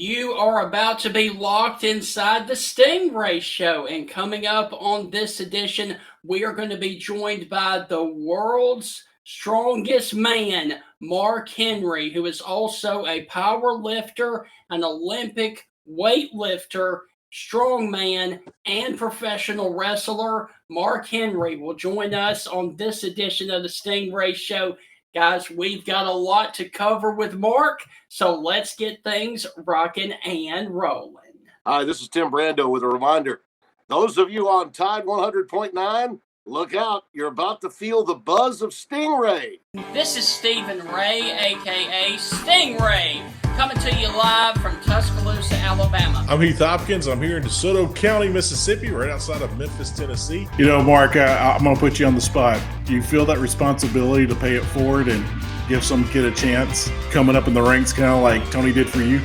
You are about to be locked inside the Stingray Show, and coming up on this edition, we are going to be joined by the world's strongest man, Mark Henry, who is also a power lifter, an Olympic weightlifter, strongman, and professional wrestler. Mark Henry will join us on this edition of the Stingray Show. Guys, we've got a lot to cover with Mark, so let's get things rocking and rolling. Hi, this is Tim Brando with a reminder. Those of you on Tide 100.9, look out. You're about to feel the buzz of Stingray. This is Stephen Ray, a.k.a. Stingray, coming to you live from Tuscaloosa, Alabama. I'm Heath Hopkins. I'm here in DeSoto County, Mississippi, right outside of Memphis, Tennessee. You know, Mark, I'm going to put you on the spot. Do you feel that responsibility to pay it forward and give some kid a chance coming up in the ranks, kind of like Tony did for you?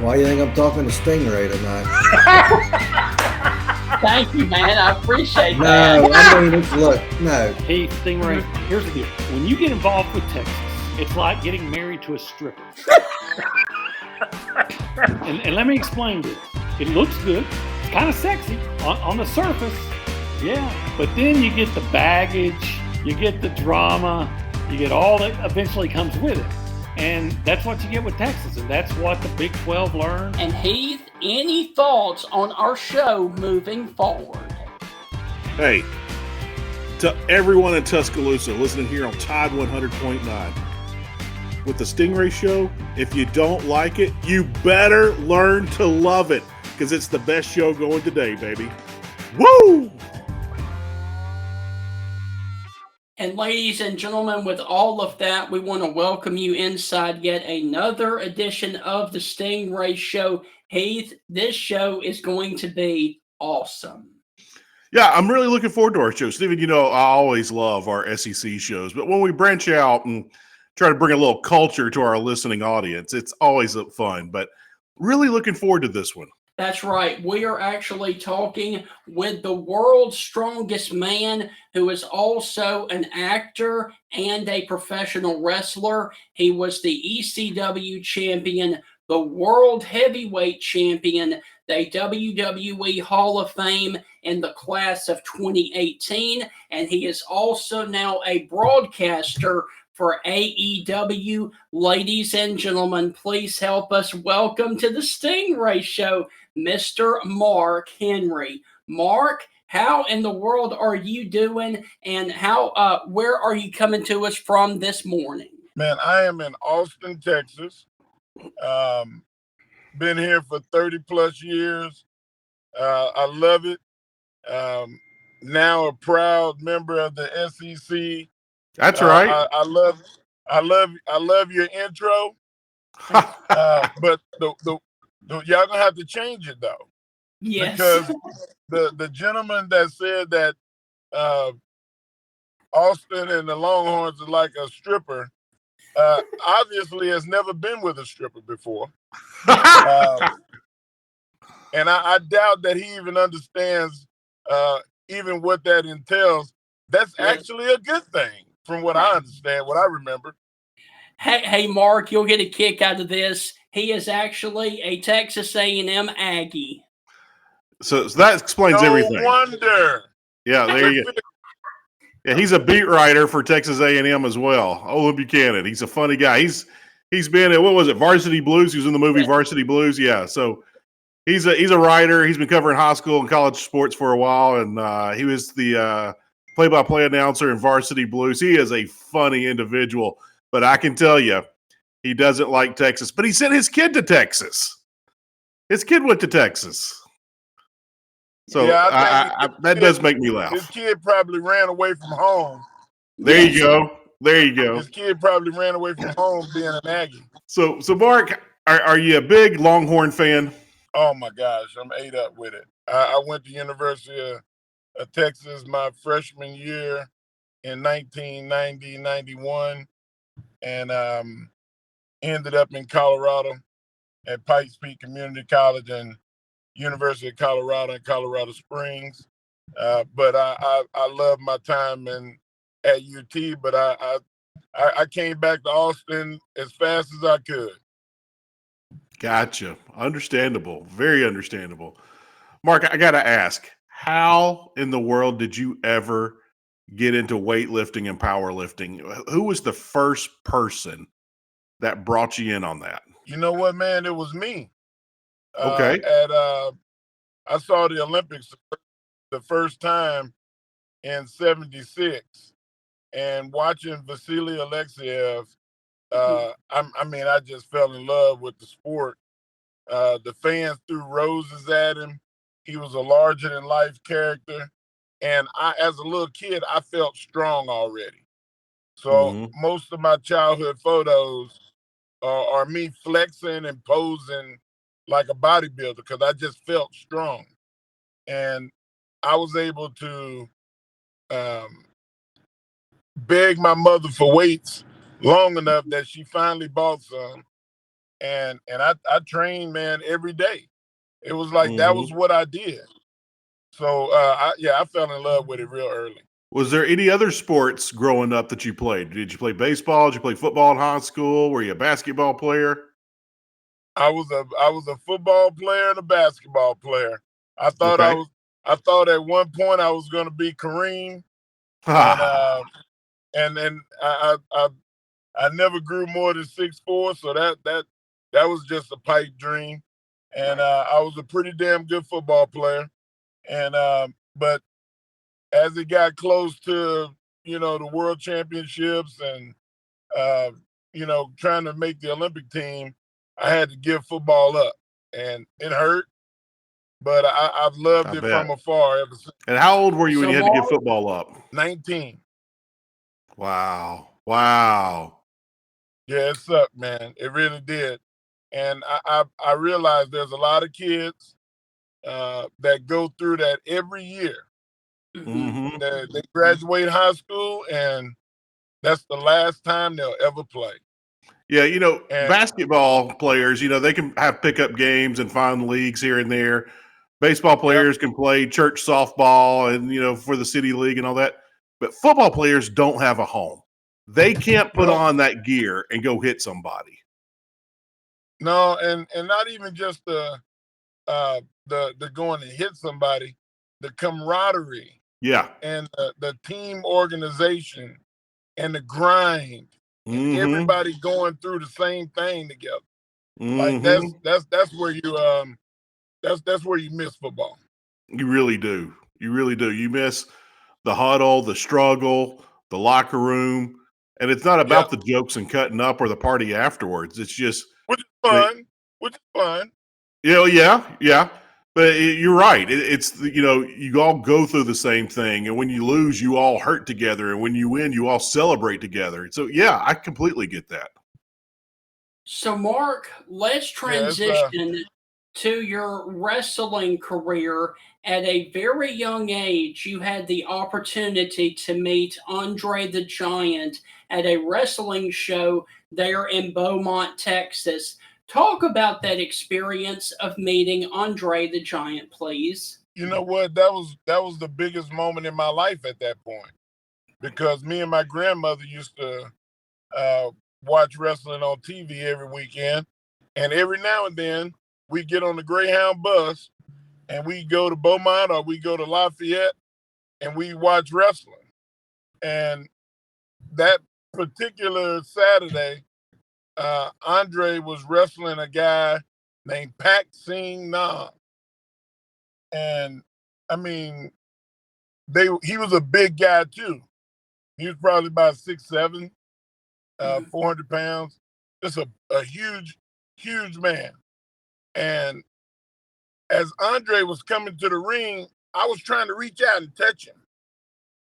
Why do you think I'm talking to Stingray tonight? Thank you, man. I appreciate that. No, I mean, no. Hey, Stingray, here's the deal. When you get involved with Texas, it's like getting married to a stripper. and let me explain this. It looks good. It's kind of sexy on the surface. Yeah. But then you get the baggage, you get the drama, you get all that eventually comes with it. And that's what you get with Texas, and that's what the Big 12 learned. And Heath, any thoughts on our show moving forward? Hey, to everyone in Tuscaloosa listening here on Tide 100.9, with the Stingray Show, if you don't like it, you better learn to love it, because it's the best show going today, baby. Woo! And ladies and gentlemen, with all of that, we want to welcome you inside yet another edition of the Stingray Show. Heath, this show is going to be awesome. Yeah, I'm really looking forward to our show. Stephen, you know, I always love our SEC shows, but when we branch out and try to bring a little culture to our listening audience, it's always fun, but really looking forward to this one. That's right. We are actually talking with the world's strongest man, who is also an actor and a professional wrestler. He was the ECW champion, the world heavyweight champion, the WWE Hall of Fame in the class of 2018, and he is also now a broadcaster for AEW. Ladies and gentlemen, please help us welcome to the Stingray Show, Mr. Mark Henry. Mark, how in the world are you doing, and where are you coming to us from this morning? Man, I am in Austin, Texas. Been here for 30 plus years. I love it. Now a proud member of the SEC. That's right. I love your intro. But y'all gonna have to change it though. Yes. Because the gentleman that said that Austin and the Longhorns are like a stripper, obviously has never been with a stripper before. And I doubt that he even understands even what that entails. That's actually a good thing. From what I understand, what I remember. Hey, Mark, you'll get a kick out of this. He is actually a Texas A&M Aggie. So that explains everything. No wonder. Yeah, there you go. Yeah, he's a beat writer for Texas A&M as well. Olin Buchanan. He's a funny guy. He's been in, what was it, Varsity Blues? He was in the movie Varsity Blues. Yeah, so he's a writer. He's been covering high school and college sports for a while, and he was the play-by-play announcer in Varsity Blues. He is a funny individual, but I can tell you, he doesn't like Texas. But he sent his kid to Texas. His kid went to Texas. So yeah, that does make me laugh. His kid probably ran away from home. There you go. There you go. His kid probably ran away from home being an Aggie. So Mark, are you a big Longhorn fan? Oh, my gosh. I'm ate up with it. I went to University of Texas my freshman year in 1990-91 and ended up in Colorado at Pikes Peak Community College and University of Colorado in Colorado Springs. But I love my time at UT, but I came back to Austin as fast as I could. Gotcha. Understandable. Very understandable. Mark, I got to ask, how in the world did you ever get into weightlifting and powerlifting? Who was the first person that brought you in on that? You know what, man? It was me. Okay. I saw the Olympics the first time in '76, and watching Vasily Alexiev, I just fell in love with the sport. The fans threw roses at him. He was a larger than life character. And as a little kid, I felt strong already. So Mhm. most of my childhood photos are me flexing and posing like a bodybuilder because I just felt strong. And I was able to um, beg my mother for weights long enough that she finally bought some. And I trained, man, every day. It was like that was Mhm. what I did. So I fell in love with it real early. Was there any other sports growing up that you played? Did you play baseball? Did you play football in high school? Were you a basketball player? I was a football player and a basketball player. I thought Okay. I thought at one point I was going to be Kareem, and and I never grew more than 6'4", so that was just a pipe dream. And I was a pretty damn good football player, and but as it got close to the world championships and uh, trying to make the Olympic team, I had to give football up, and it hurt, but I've loved I it bet. from afar ever since. And how old were you when So, you had to give Mark, football up? 19. Wow. Wow. Yeah, it sucked, man. It really did. And I realized there's a lot of kids that go through that every year. mhm. Mhm. They graduate high school, and that's the last time they'll ever play. Yeah, And basketball players, they can have pickup games and find leagues here and there. Baseball yep, players can play church softball and, for the city league and all that. But football players don't have a home. They can't put no, on that gear and go hit somebody. no, and not even just the going to hit somebody, the camaraderie Yeah. and the team organization and the grind and Mhm. everybody going through the same thing together. Like Mhm. that's where you that's where you miss football. You really do. You really do. You miss the huddle, the struggle, the locker room, and it's not Yep. about the jokes and cutting up or the party afterwards. It's just Which is the fun. Which is fun. yeah, yeah. But you're right. It's you all go through the same thing, and when you lose, you all hurt together, and when you win, you all celebrate together. So yeah, I completely get that. So, Mark, let's Yeah, it's transition to your wrestling career. At a very young age, you had the opportunity to meet Andre the Giant at a wrestling show there in Beaumont, Texas. Talk about that experience of meeting Andre the Giant, please. you know what? That was the biggest moment in my life at that point. Because me and my grandmother used to uh, watch wrestling on TV every weekend. And every now and then we get on the Greyhound bus and we go to Beaumont or we go to Lafayette and we watch wrestling. And that particular Saturday, Andre was wrestling a guy named Pak Sing Nam. And I mean, he was a big guy too. He was probably about 6'7", Mhm. 400 pounds. Just a huge man. And as Andre was coming to the ring, I was trying to reach out and touch him.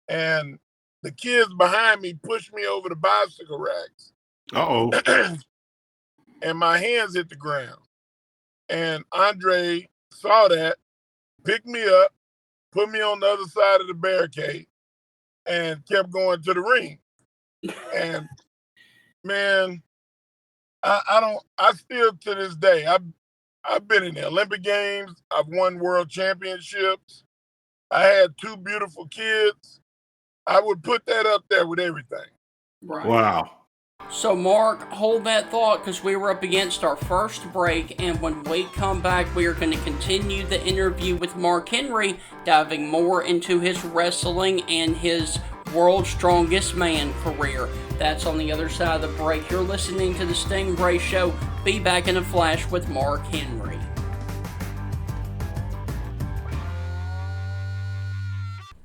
And the kids behind me pushed me over the bicycle racks. Uh-oh. And my hands hit the ground. And Andre saw that, picked me up, put me on the other side of the barricade, and kept going to the ring. And man, I still to this day, I've been in the Olympic Games. I've won world championships. I had two beautiful kids. I would put that up there with everything. Right. Wow. So, Mark, hold that thought because we were up against our first break, and when we come back, we are going to continue the interview with Mark Henry, diving more into his wrestling and his World's Strongest Man career. That's on the other side of the break. You're listening to The Stingray Show. Be back in a flash with Mark Henry.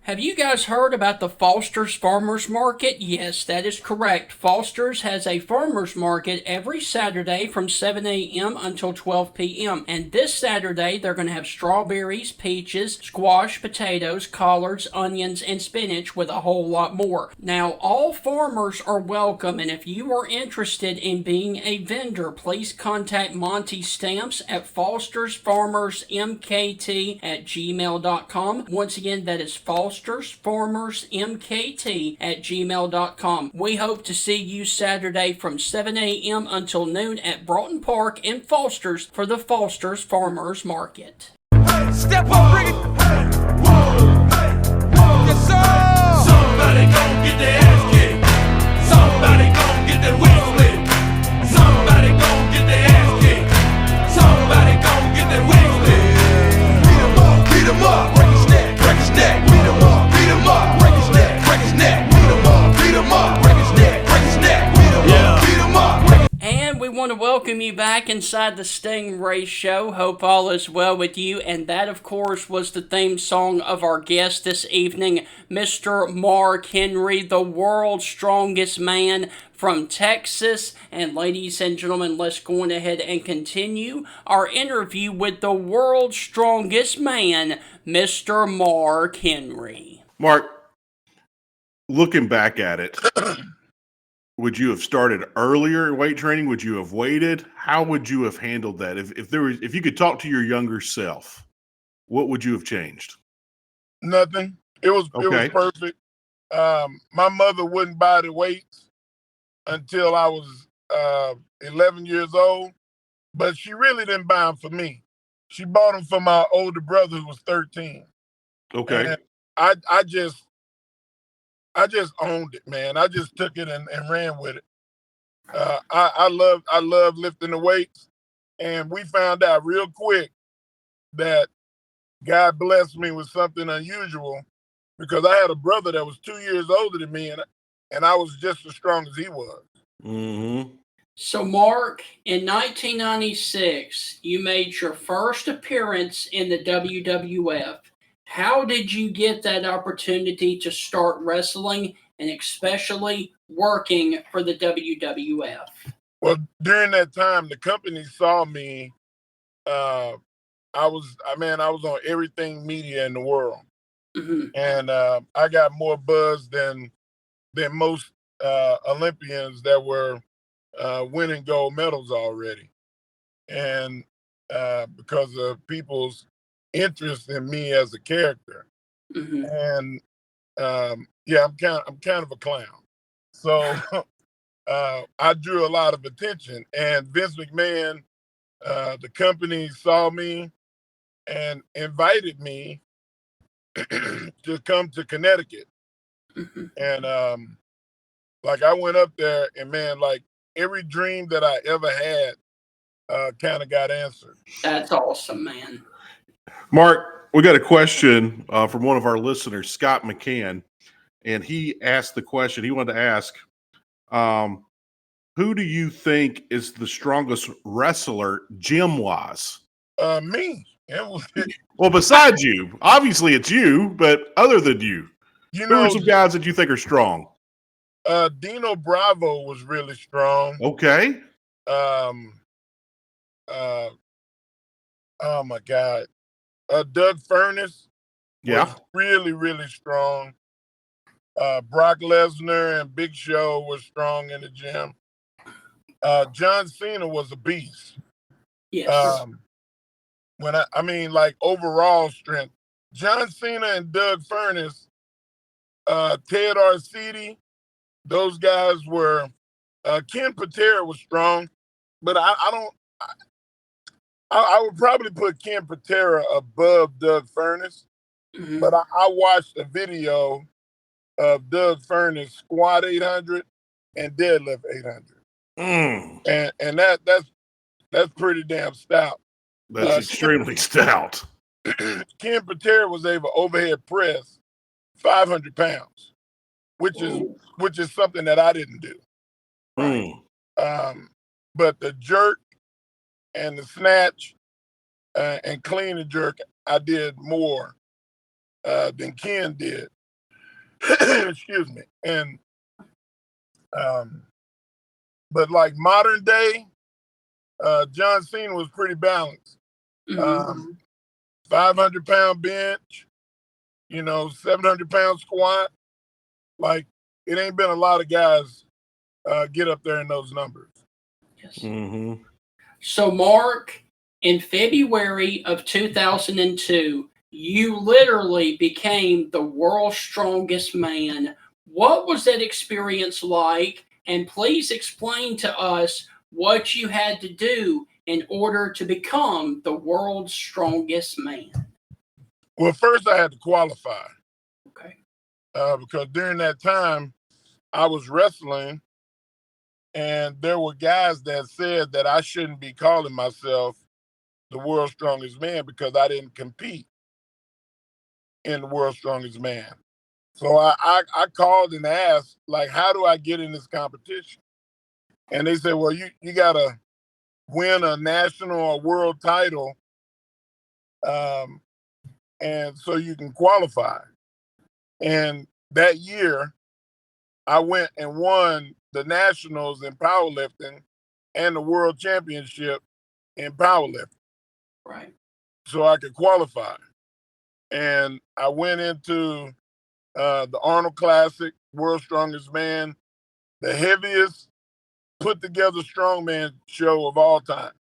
Have you guys heard about the Foster's Farmers Market? Yes, that is correct. Foster's has a farmers market every Saturday from 7 a.m. until 12 p.m. And this Saturday, they're going to have strawberries, peaches, squash, potatoes, collards, onions, and spinach with a whole lot more. Now, all farmers are welcome, and if you are interested in being a vendor, please contact Monty Stamps at fostersfarmersmkt@gmail.com. Once again, that is fostersfarmersmkt@gmail.com. We hope to see you Saturday from 7 a.m. until noon at Broughton Park in Foster's for the Foster's Farmers Market. Hey, step up, bring it. Hey, whoa, hey, whoa. Yes, sir. Somebody gon' get their ass kicked. Somebody gon' get their wig split. Somebody gon' get their ass kicked. Somebody gon' get their wig split. Beat 'em up, break his neck, break his neck. Beat 'em up, break his neck, break his neck. Beat 'em up, break his neck, break his neck. Beat 'em up, break his neck. And we want to welcome you back inside the Stingray Show. Hope all is well with you. And that, of course, was the theme song of our guest this evening, Mr. Mark Henry, the world's strongest man from Texas. And ladies and gentlemen, let's go on ahead and continue our interview with the world's strongest man, Mr. Mark Henry. Mark, looking back at it, would you have started earlier in weight training? Would you have waited? How would you have handled that? If you could talk to your younger self, what would you have changed? Nothing. It was perfect. My mother wouldn't buy the weights until I was 11 years old, but she really didn't buy them for me. She bought them for my older brother who was 13. Okay. And I just owned it, man. I just took it and ran with it. I love lifting the weights, and we found out real quick that God blessed me with something unusual because I had a brother that was 2 years older than me, and I was just as strong as he was. Mm-hmm. So, Mark, in 1996, you made your first appearance in the WWF. How did you get that opportunity to start wrestling and especially working for the WWF? Well, during that time, the company saw me. I was on everything media in the world, and I got more buzz than most Olympians that were winning gold medals already, and because of people's interest in me as a character, and I'm kind of a clown, so I drew a lot of attention. And Vince McMahon, the company, saw me and invited me to come to Connecticut, and I went up there, and man, like every dream that I ever had kind of got answered. That's awesome, man. Mark, we got a question from one of our listeners, Scott McCann, and he asked the question. He wanted to ask, who do you think is the strongest wrestler gym-wise? Me. Well, besides you, obviously it's you, but other than you, who are some guys that you think are strong? Dino Bravo was really strong. Okay. Oh my God. Doug Furness was really, really strong. Brock Lesnar and Big Show was strong in the gym. John Cena was a beast. Yes. Overall strength, John Cena and Doug Furness, Ted Arcidi, those guys were. Ken Patera was strong, but I would probably put Ken Patera above Doug Furness. But I watched a video of Doug Furness squat 800 and deadlift 800. Mm, And that's pretty damn stout. that's extremely stout. Ken Patera was able to overhead press 500 pounds, which is something that I didn't do. Mm. But the jerk and the snatch and clean and jerk, I did more than Ken did. Excuse me. And but like modern day, John Cena was pretty balanced. 500-pound bench, 700-pound squat. Like, it ain't been a lot of guys get up there in those numbers. Yes. Mm-hmm. So, Mark, in February of 2002, you literally became the world's strongest man. What was that experience like? And please explain to us what you had to do in order to become the world's strongest man. Well, first I had to qualify. Okay. Because during that time, I was wrestling, and there were guys that said that I shouldn't be calling myself the world's strongest man because I didn't compete in the world's strongest man. So I called and asked, like, how do I get in this competition? And they said, well, you got to win a national or world title, and so you can qualify. And that year, I went and won the nationals in powerlifting and the world championship in powerlifting. Right. So I could qualify. And I went into the Arnold Classic, World's Strongest Man, the heaviest put together strongman show of all time.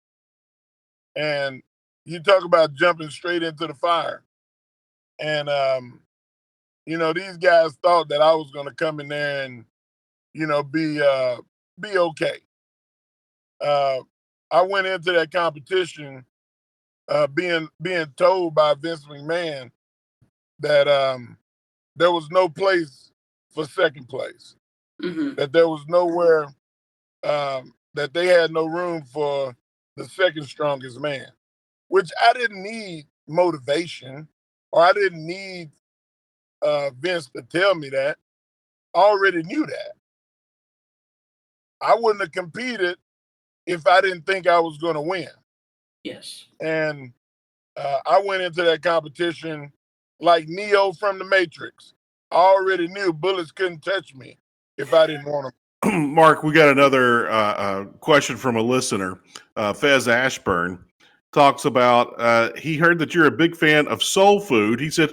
And you talk about jumping straight into the fire. And, these guys thought that I was going to come in there and, be okay. I went into that competition being told by Vince McMahon that there was no place for second place, that there was nowhere, that they had no room for the second strongest man, which I didn't need motivation, or I didn't need Vince to tell me that. I already knew that. I wouldn't have competed if I didn't think I was going to win. Yes. And I went into that competition like Neo from the Matrix. I already knew bullets couldn't touch me if I didn't want them. Mark, we got another question from a listener. Fez Ashburn talks about, he heard that you're a big fan of soul food. He said,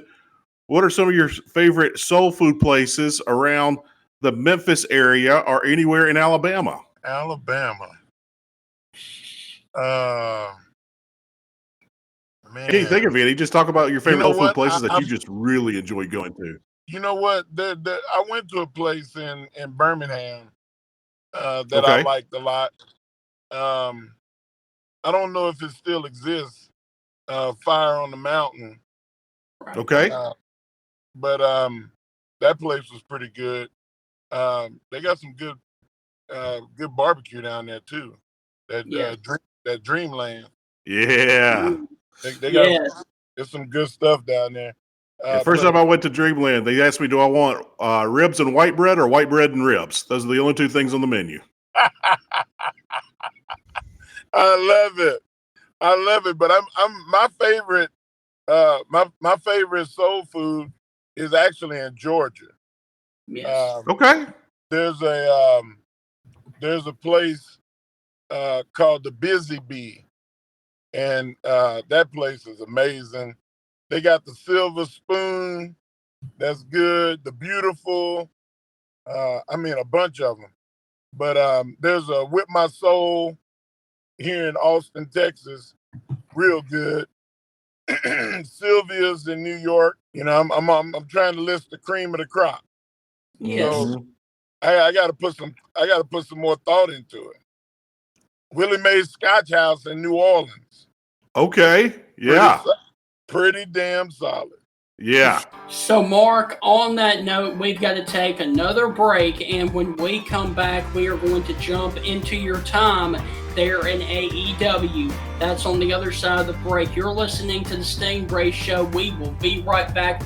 what are some of your favorite soul food places around the Memphis area or anywhere in Alabama? Alabama. Man. Can't think of any. Just talk about your favorite soul food places that you just really enjoy going to. You know what? I went to a place in Birmingham that I liked a lot. I don't know if it still exists. Fire on the Mountain. Okay. But that place was pretty good. They got some good barbecue down there too. That Dreamland. Yeah. They got there's some good stuff down there. First time I went to Dreamland, they asked me, do I want ribs and white bread or white bread and ribs? Those are the only two things on the menu. I love it. But I'm my favorite my favorite soul food is actually in Georgia. Yes. Okay. There's a place called the Busy Bee, and that place is amazing. They got the Silver Spoon, that's good. The Beautiful, a bunch of them. But there's a Whip My Soul here in Austin, Texas, real good. Sylvia's in New York. I'm trying to list the cream of the crop. Yes. So I got to put some more thought into it. Willie Mae's Scotch House in New Orleans. Okay. Yeah. Pretty damn solid. Yeah. So, Mark, on that note, we've got to take another break. And when we come back, we are going to jump into your time there in AEW. That's on the other side of the break. You're listening to the Stingray Show. We will be right back.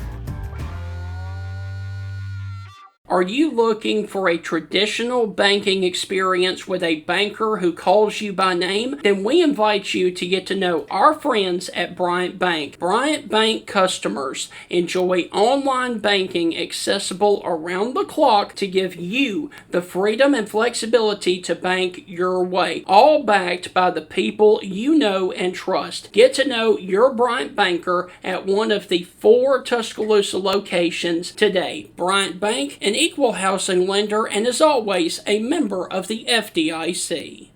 Are you looking for a traditional banking experience with a banker who calls you by name? Then we invite you to get to know our friends at Bryant Bank. Bryant Bank customers enjoy online banking accessible around the clock to give you the freedom and flexibility to bank your way, all backed by the people you know and trust. Get to know your Bryant banker at one of the 4 Tuscaloosa locations today. Bryant Bank, an equal housing lender, and as always, a member of the FDIC.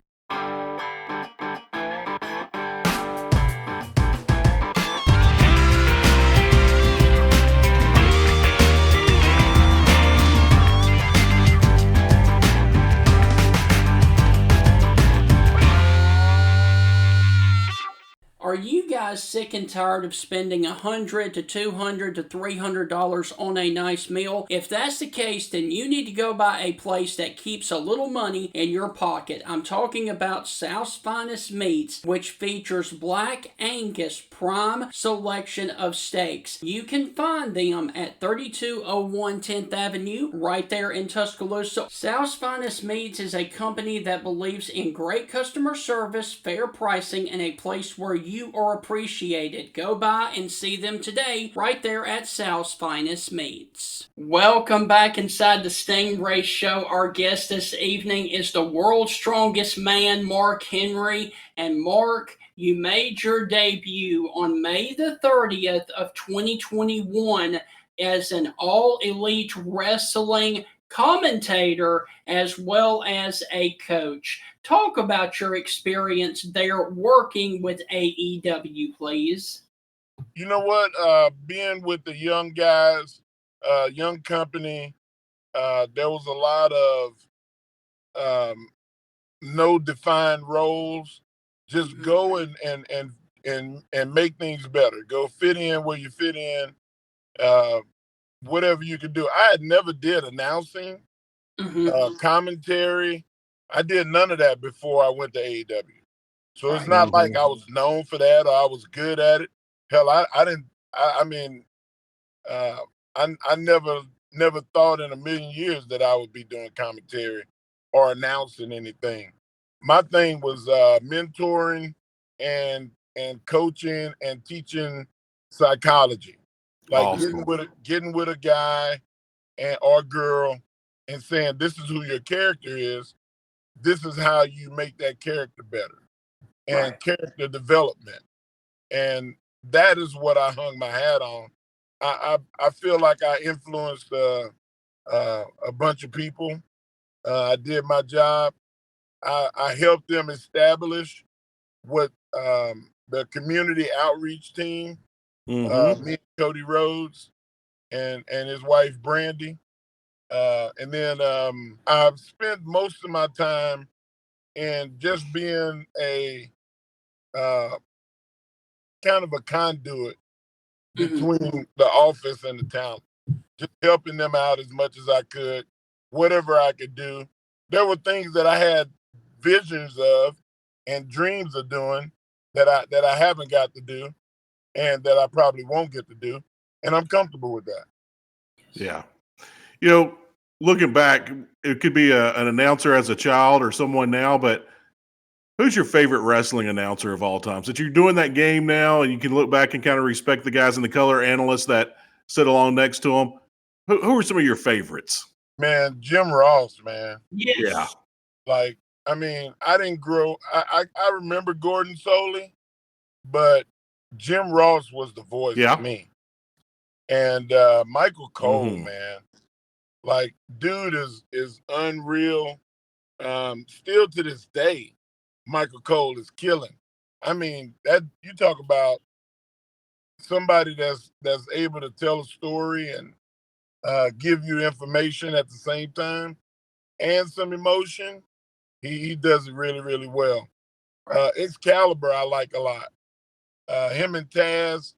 Are you guys sick and tired of spending $100 to $200 to $300 on a nice meal? If that's the case, then you need to go by a place that keeps a little money in your pocket. I'm talking about South's Finest Meats, which features Black Angus prime selection of steaks. You can find them at 3201 10th Avenue, right there in Tuscaloosa. South's Finest Meats is a company that believes in great customer service, fair pricing, and a place where you are appreciated. Go by and see them today right there at South's Finest Meats. Welcome back inside the Stingray Show. Our guest this evening is the world's strongest man, Mark Henry. And Mark, you made your debut on May the 30th of 2021 as an all-elite wrestling commentator as well as a coach. Talk about your experience there working with AEW, please. You know what? Being with the young guys, young company, there was a lot of no defined roles. Just go and make things better. Go fit in where you fit in. Whatever you could do. I had never did announcing, commentary. I did none of that before I went to AEW. So it's not like I was known for that or I was good at it. Hell, I didn't. I mean, I never thought in a million years that I would be doing commentary or announcing anything. My thing was mentoring and coaching and teaching psychology, like Awesome. getting with a guy or girl and saying, this is who your character is. This is how you make that character better, and character development. And that is what I hung my hat on. I feel like I influenced a bunch of people. I did my job. I helped them establish what the community outreach team, me and Cody Rhodes and his wife Brandy. And then I've spent most of my time in just being a kind of a conduit between the office and the talent, just helping them out as much as I could, whatever I could do. There were things that I had visions of and dreams of doing that I haven't got to do and that I probably won't get to do. And I'm comfortable with that. Yeah. You know, looking back, it could be an announcer as a child or someone now, but who's your favorite wrestling announcer of all time? Since you're doing that game now and you can look back and kind of respect the guys in the color analysts that sit along next to them, who are some of your favorites? Man, Jim Ross, man. Yes. Yeah. Like, I mean, I didn't grow. I remember Gordon Soley, but Jim Ross was the voice for me. And Michael Cole, man, like, dude is unreal. Still to this day, Michael Cole is killing. I mean, that you talk about somebody that's able to tell a story and give you information at the same time and some emotion. He does it really, really well. Excalibur, I like a lot. Him and Taz,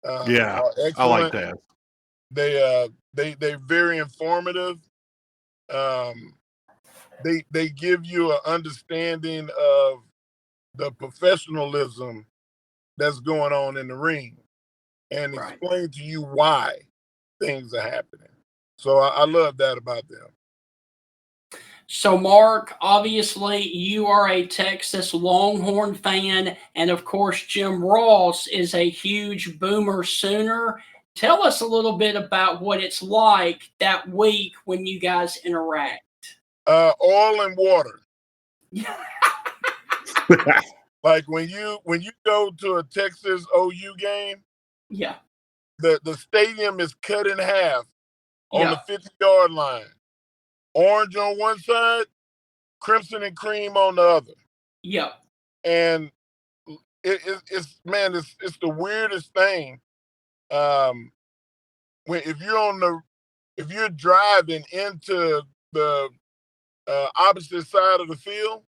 Yeah, are I like excellent. that. They're very informative. They give you an understanding of the professionalism that's going on in the ring and Right. explain to you why things are happening. So I love that about them. So, Mark, obviously, you are a Texas Longhorn fan, and of course, Jim Ross is a huge Boomer Sooner. Tell us a little bit about what it's like that week when you guys interact. Oil and water. Like when you go to a Texas OU game, Yeah. the stadium is cut in half on the Yeah. 50-yard line. Orange on one side, crimson and cream on the other. Yeah. And it's the weirdest thing. If you're driving into the opposite side of the field,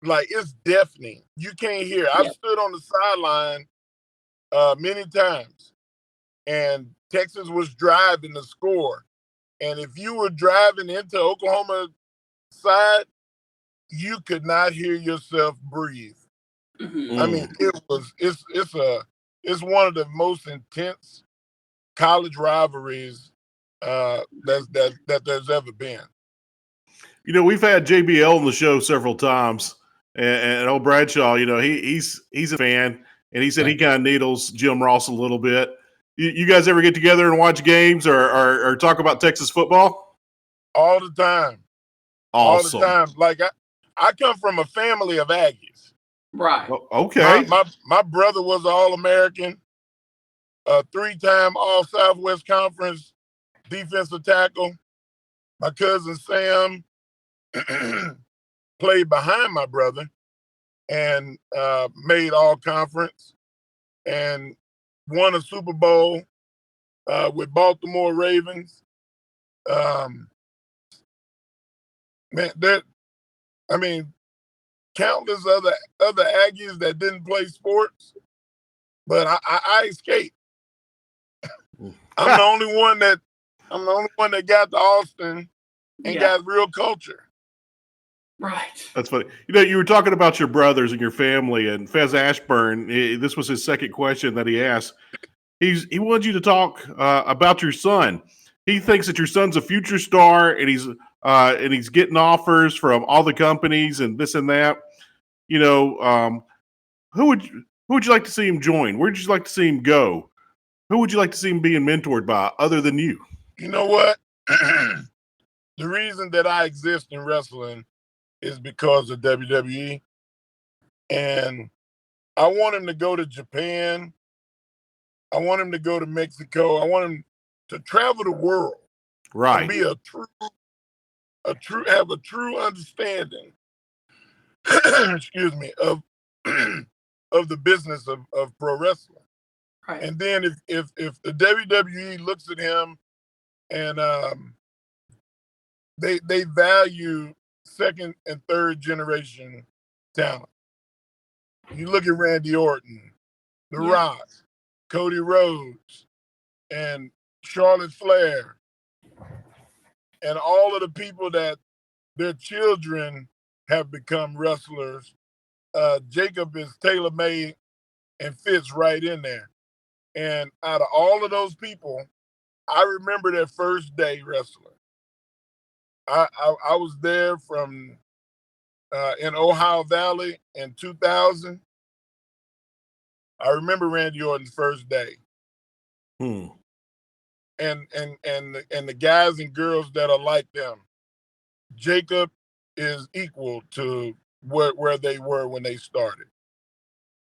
like it's deafening. You can't hear. Yeah. I've stood on the sideline many times, and Texas was driving to score. And if you were driving into Oklahoma side, you could not hear yourself breathe. Mhm. I mean, it's one of the most intense college rivalries that there's ever been. You know, we've had JBL on the show several times, and old Bradshaw, you know, he's a fan, and he said he kind of needles Jim Ross a little bit. You guys ever get together and watch games or talk about Texas football? All the time. Awesome. All the time. Like I come from a family of Aggies. Right. Well, okay. My brother was an All-American, a 3-time All-Southwest Conference defensive tackle. My cousin Sam played behind my brother and made All-Conference and won a Super Bowl with Baltimore Ravens. Countless other Aggies that didn't play sports, but I escaped. I'm the only one that got to Austin and got real culture. Right. That's funny. You know, you were talking about your brothers and your family, and Fez Ashburn. This was his second question that he asked. He wanted you to talk about your son. He thinks that your son's a future star, and he's getting offers from all the companies and this and that. You know, who would you like to see him join? Where would you like to see him go? Who would you like to see him being mentored by, other than you? You know what? The reason that I exist in wrestling is because of WWE, and I want him to go to Japan. I want him to go to Mexico. I want him to travel the world, Right? And be have a true understanding. Excuse me, of the business of pro wrestling. Right. And then if the WWE looks at him and they value second and third generation talent. You look at Randy Orton, The Rock, Cody Rhodes, and Charlotte Flair, and all of the people that their children have become wrestlers. Jacob is tailor-made and fits right in there. And out of all of those people, I remember their first day wrestling. I was there from in Ohio Valley in 2000. I remember Randy Orton's first day. And the guys and girls that are like them. Jacob is equal to where they were when they started.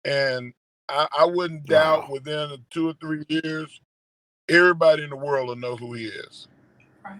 And I wouldn't doubt within 2 or 3 years, everybody in the world will know who he is. Right.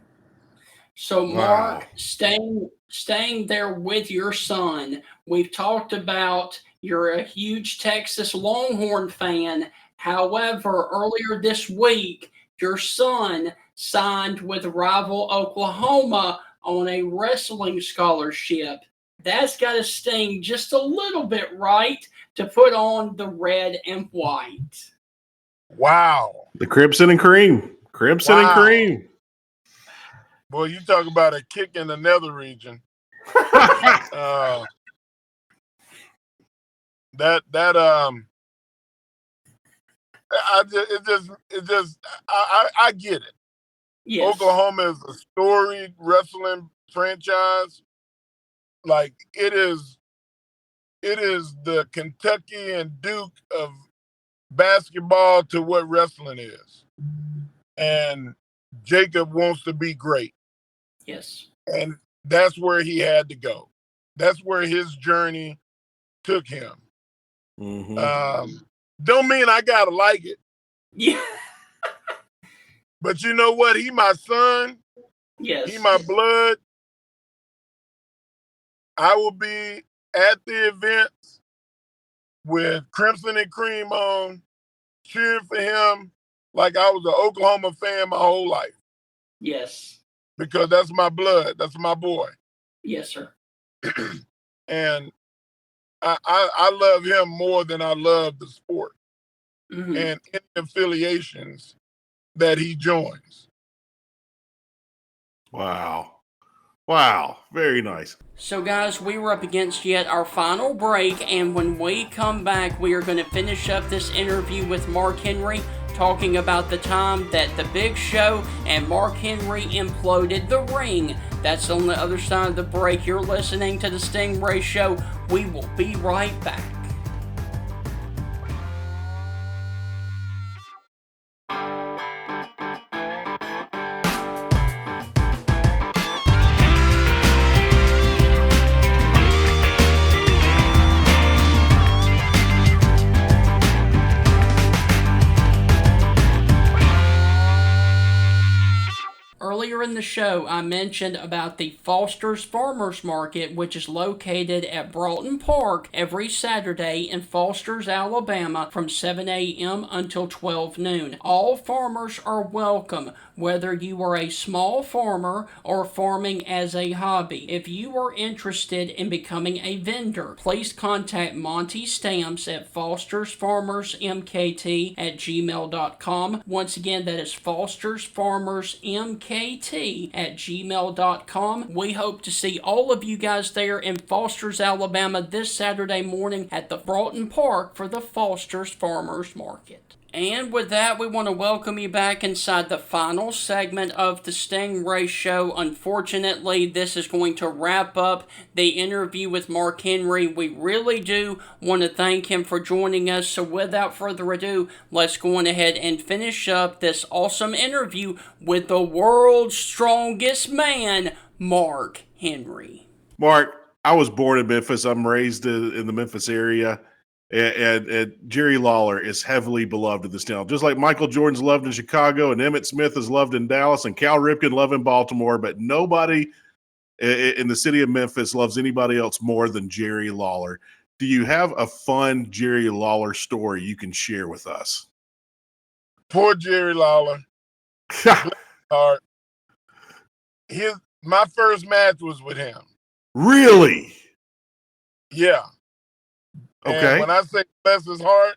So, Mark, staying there with your son, we've talked about you're a huge Texas Longhorn fan. However, earlier this week, your son signed with rival Oklahoma on a wrestling scholarship. That's got to sting just a little bit, right, to put on the red and white. Wow. The Crimson and Cream. Crimson and Wow. Cream. Boy, you talk about a kick in the nether region. I get it. Yes. Oklahoma is a storied wrestling franchise. Like it is the Kentucky and Duke of basketball to what wrestling is. And Jacob wants to be great. Yes. And that's where he had to go. That's where his journey took him. Don't mean I gotta like it. Yeah. But you know what? He my son. Yes. He my blood. I will be at the events with Crimson and Cream on, cheering for him like I was an Oklahoma fan my whole life. Yes. Because that's my blood. That's my boy. Yes, sir. And I love him more than I love the sport Mm-hmm. and any affiliations that he joins. Wow. Wow. Very nice. So, guys, we were up against yet our final break, and when we come back, we are going to finish up this interview with Mark Henry, talking about the time that the Big Show and Mark Henry imploded the ring. That's on the other side of the break. You're listening to the Stingray Show. We will be right back. Earlier in the show, I mentioned about the Foster's Farmers Market, which is located at Broughton Park every Saturday in Foster's, Alabama, from 7 a.m. until 12 noon. All farmers are welcome, whether you are a small farmer or farming as a hobby. If you are interested in becoming a vendor, please contact Monty Stamps at fostersfarmersmkt@gmail.com. Once again, that is fostersfarmersmkt@gmail.com. We hope to see all of you guys there in Foster's, Alabama this Saturday morning at the Broughton Park for the Foster's Farmers Market. And with that, we want to welcome you back inside the final segment of the Stingray Show. Unfortunately, this is going to wrap up the interview with Mark Henry. We really do want to thank him for joining us. So without further ado, let's go on ahead and finish up this awesome interview with the world's strongest man, Mark Henry. Mark, I was born in Memphis. I'm raised in the Memphis area. And Jerry Lawler is heavily beloved in this town. Just like Michael Jordan's loved in Chicago and Emmitt Smith is loved in Dallas and Cal Ripken loved in Baltimore, but nobody in the city of Memphis loves anybody else more than Jerry Lawler. Do you have a fun Jerry Lawler story you can share with us? Poor Jerry Lawler. My first match was with him. Really? Yeah. Okay. And when I say bless his heart,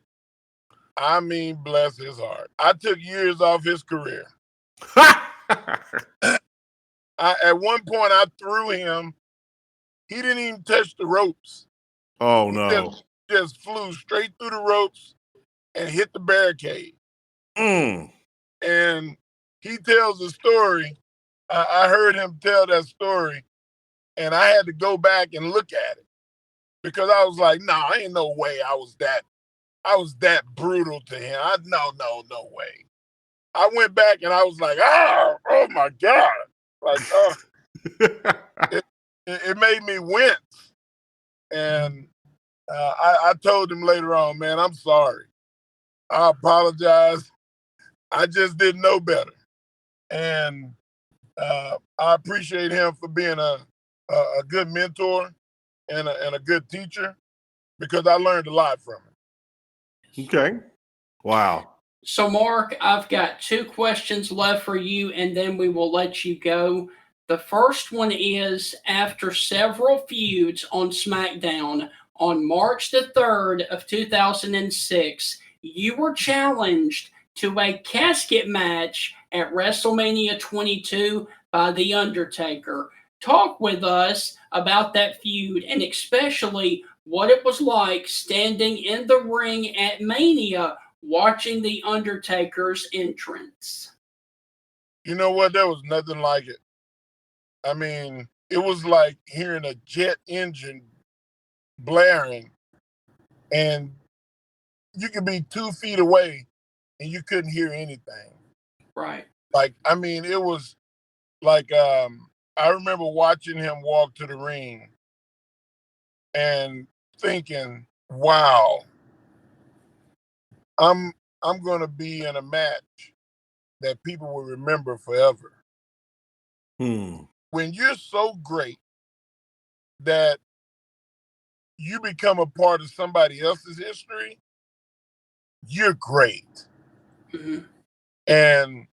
I mean bless his heart. I took years off his career. At one point, I threw him. He didn't even touch the ropes. Oh, no. He just flew straight through the ropes and hit the barricade. Mm. And he tells the story. I heard him tell that story, and I had to go back and look at it. Because I was like, nah, ain't no way I was that brutal to him. No way. I went back and I was like, oh my God. Like, it made me wince. And I told him later on, man, I'm sorry. I apologize. I just didn't know better. And I appreciate him for being a good mentor and a good teacher, because I learned a lot from him. Okay. Wow. So, Mark, I've got 2 questions left for you, and then we will let you go. The first one is, after several feuds on SmackDown, on March the 3rd of 2006, you were challenged to a casket match at WrestleMania 22 by The Undertaker. Talk with us about that feud and especially what it was like standing in the ring at Mania watching The Undertaker's entrance. You know what? There was nothing like it. I mean, it was like hearing a jet engine blaring, and you could be 2 feet away and you couldn't hear anything. Right. Like, I mean, it was like I remember watching him walk to the ring and thinking, wow, I'm gonna be in a match that people will remember forever. Hmm. When you're so great that you become a part of somebody else's history, you're great. Mhm. And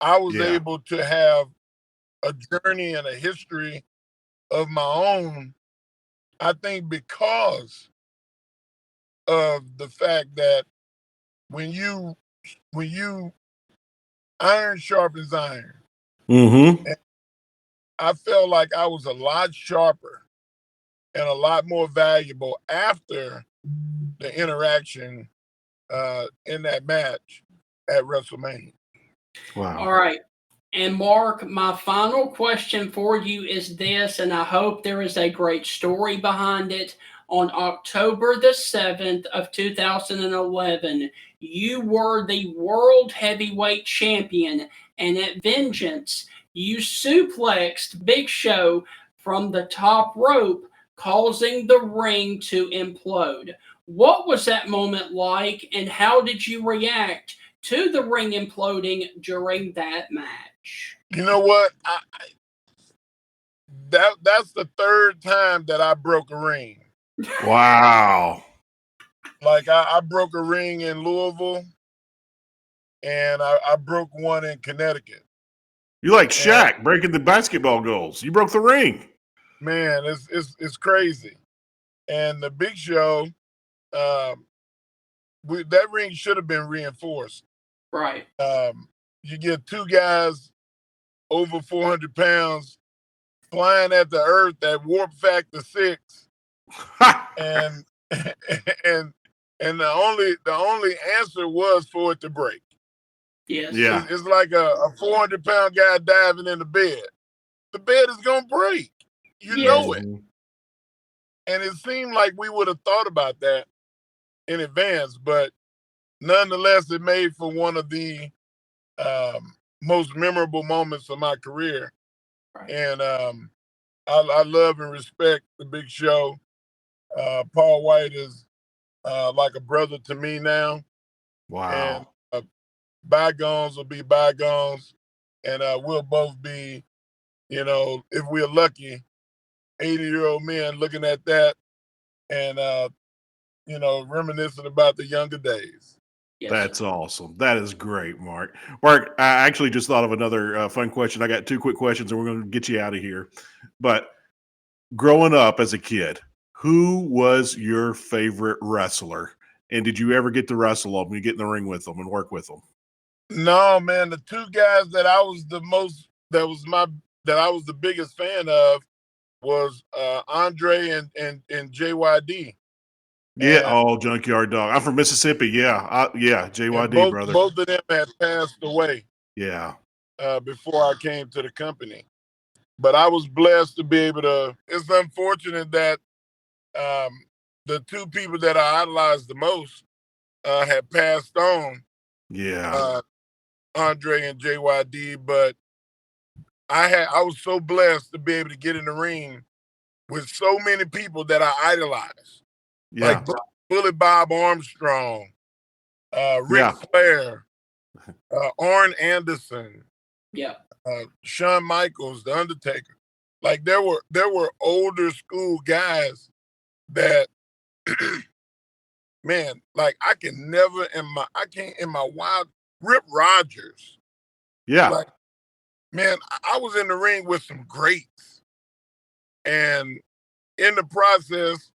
I was Yeah. able to have a journey and a history of my own, I think, because of the fact that when you iron sharpens iron, Mm-hmm. and I felt like I was a lot sharper and a lot more valuable after the interaction in that match at WrestleMania. Wow. All right. And Mark, my final question for you is this, and I hope there is a great story behind it. On October the 7th of 2011, you were the world heavyweight champion, and at Vengeance, you suplexed Big Show from the top rope, causing the ring to implode. What was that moment like, and how did you react to the ring imploding during that match? You know what? That's the third time that I broke a ring. Wow. Like I broke a ring in Louisville, and I broke one in Connecticut. You like Shaq breaking the basketball goals. You broke the ring. Man, it's crazy. And the Big Show, that ring should have been reinforced. Right. You get 2 guys over 400 pounds flying at the earth at warp factor 6, and and the only answer was for it to break. Yes. Yeah. It's like a 400-pound guy diving in the bed. The bed is gonna break. You Yes. know it. And it seemed like we would have thought about that in advance, but nonetheless, it made for one of the most memorable moments of my career. Right. And I love and respect the Big Show. Paul White is like a brother to me now. And Wow. bygones will be bygones. And we'll both be, if we're lucky, 80-year-old men looking at that and, reminiscing about the younger days. Yes. That's awesome. That is great, Mark. Mark, I actually just thought of another fun question. I got 2 quick questions, and we're going to get you out of here. But growing up as a kid, who was your favorite wrestler? And did you ever get to wrestle them? You get in the ring with them and work with them? No, man, the 2 guys that I was the biggest fan of was Andre and JYD. Yeah. And, Junkyard Dog. I'm from Mississippi. Yeah. and JYD, brother. both of them had passed away Yeah. before I came to the company. But I was blessed to be able to. It's unfortunate that the 2 people that I idolized the most had passed on, Yeah. Andre and JYD. But I was so blessed to be able to get in the ring with so many people that I idolized, Yeah. like Bully Bob Armstrong, Ric Flair, Arn Anderson, Yeah. Shawn Michaels, The Undertaker. Like there were older school guys that, man, like I can't in my wild Rip Rogers. Yeah. Like, man, I was in the ring with some greats, and in the process,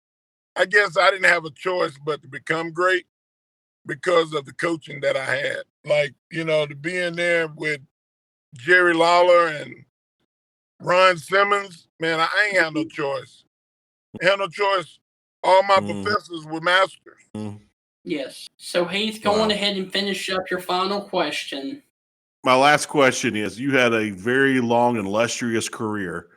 I guess I didn't have a choice but to become great. because of the coaching that I had. Like, to be in there with Jerry Lawler and Ron Simmons, man, I ain't had no choice. I had no choice. All my professors were masters. Yes. So Heath, go on ahead and finish up your final question. My last question is, you had a very long and illustrious career.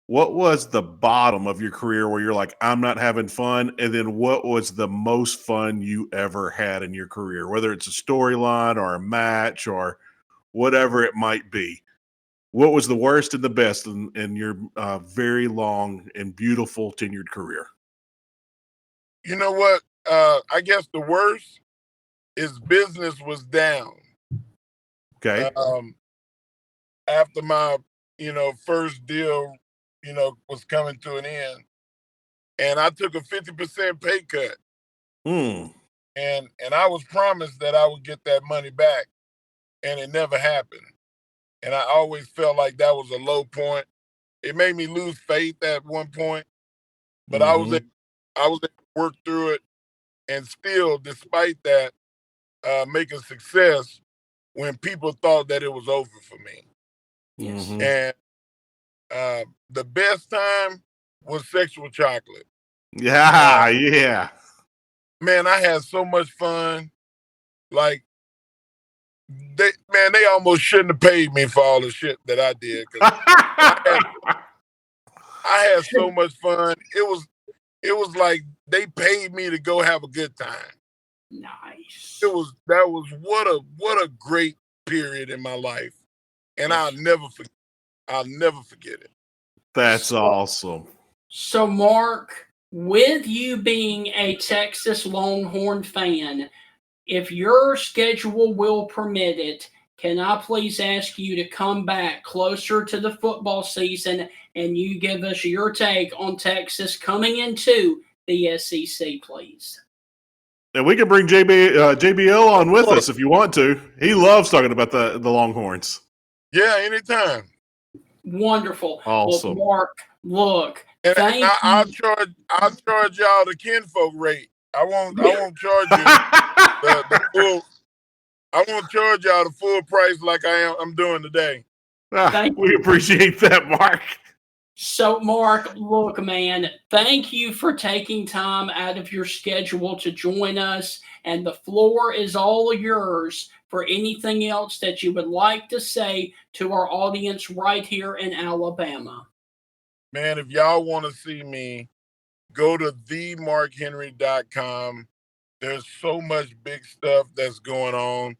What was the bottom of your career where you're like, I'm not having fun? And then what was the most fun you ever had in your career, whether it's a storyline or a match or whatever it might be? What was the worst and the best in your very long and beautiful tenured career? You know what? I guess the worst is business was down. Okay. After my, first deal, was coming to an end, and I took a 50% pay cut. And I was promised that I would get that money back, and it never happened. And I always felt like that was a low point. It made me lose faith at one point, but I was able to work through it, and still, despite that, make a success when people thought that it was over for me. Yes. And the best time was Sexual Chocolate. Yeah. Man, I had so much fun. Like, they almost shouldn't have paid me for all the shit that I did. 'Cause I had so much fun. It was like they paid me to go have a good time. Nice. That was what a great period in my life, and I'll never forget it. That's awesome. So, Mark, with you being a Texas Longhorn fan, if your schedule will permit it, can I please ask you to come back closer to the football season and you give us your take on Texas coming into the SEC, please? And we can bring JBL on with us if you want to. He loves talking about the Longhorns. Yeah, anytime. Wonderful. Awesome. Well, Mark, look. And I'll charge y'all the kinfolk rate. I won't charge you the full. I won't charge y'all the full price like I'm doing today. We appreciate that, Mark. So, Mark, look, man, thank you for taking time out of your schedule to join us, and the floor is all yours for anything else that you would like to say to our audience right here in Alabama. Man, if y'all want to see me, go to themarkhenry.com. There's so much big stuff that's going on.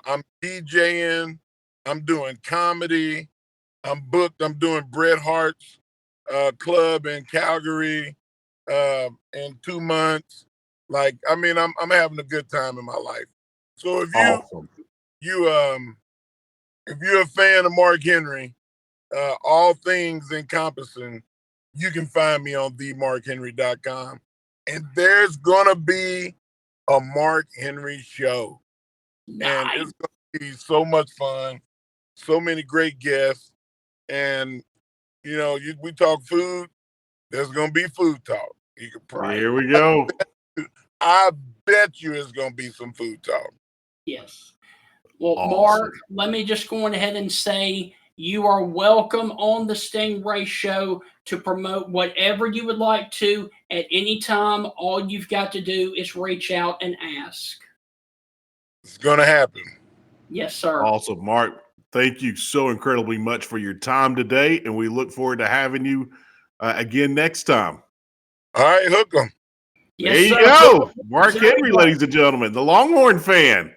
I'm DJing. I'm doing comedy. I'm booked. I'm doing Bret Hart's club in Calgary in 2 months. Like, I mean, I'm having a good time in my life. So if you're a fan of Mark Henry, all things encompassing, you can find me on themarkhenry.com. And there's gonna be a Mark Henry show. Nice. And it's gonna be so much fun, so many great guests. And we talk food, there's gonna be food talk. You can probably, here we go. I bet you it's gonna be some food talk. Yes. Well, Awesome. Mark, let me just go ahead and say you are welcome on the Stingray Show to promote whatever you would like to at any time. All you've got to do is reach out and ask. It's gonna happen. Yes, sir. Awesome, Mark. Thank you so incredibly much for your time today, and we look forward to having you again next time. All right, hook 'em. Yes, there you sir. go. Mark Henry, ladies and gentlemen, the Longhorn fan.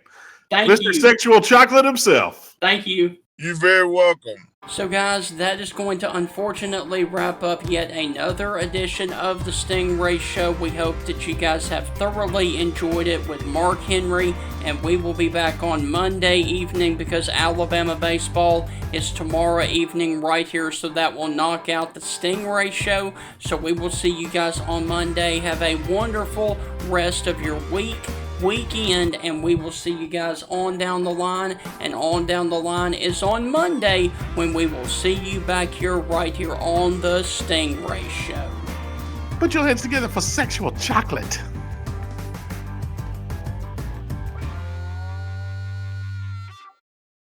Thank Mr. you. Sexual Chocolate himself. Thank you. You're very welcome. So, guys, that is going to unfortunately wrap up yet another edition of the Stingray Show. We hope that you guys have thoroughly enjoyed it with Mark Henry, and we will be back on Monday evening because Alabama baseball is tomorrow evening right here, so that will knock out the Stingray Show. So we will see you guys on Monday. Have a wonderful rest of your weekend, and we will see you guys on down the line. And on down the line is on Monday when we will see you back here right here on the Stingray Show. Put your heads together for Sexual Chocolate.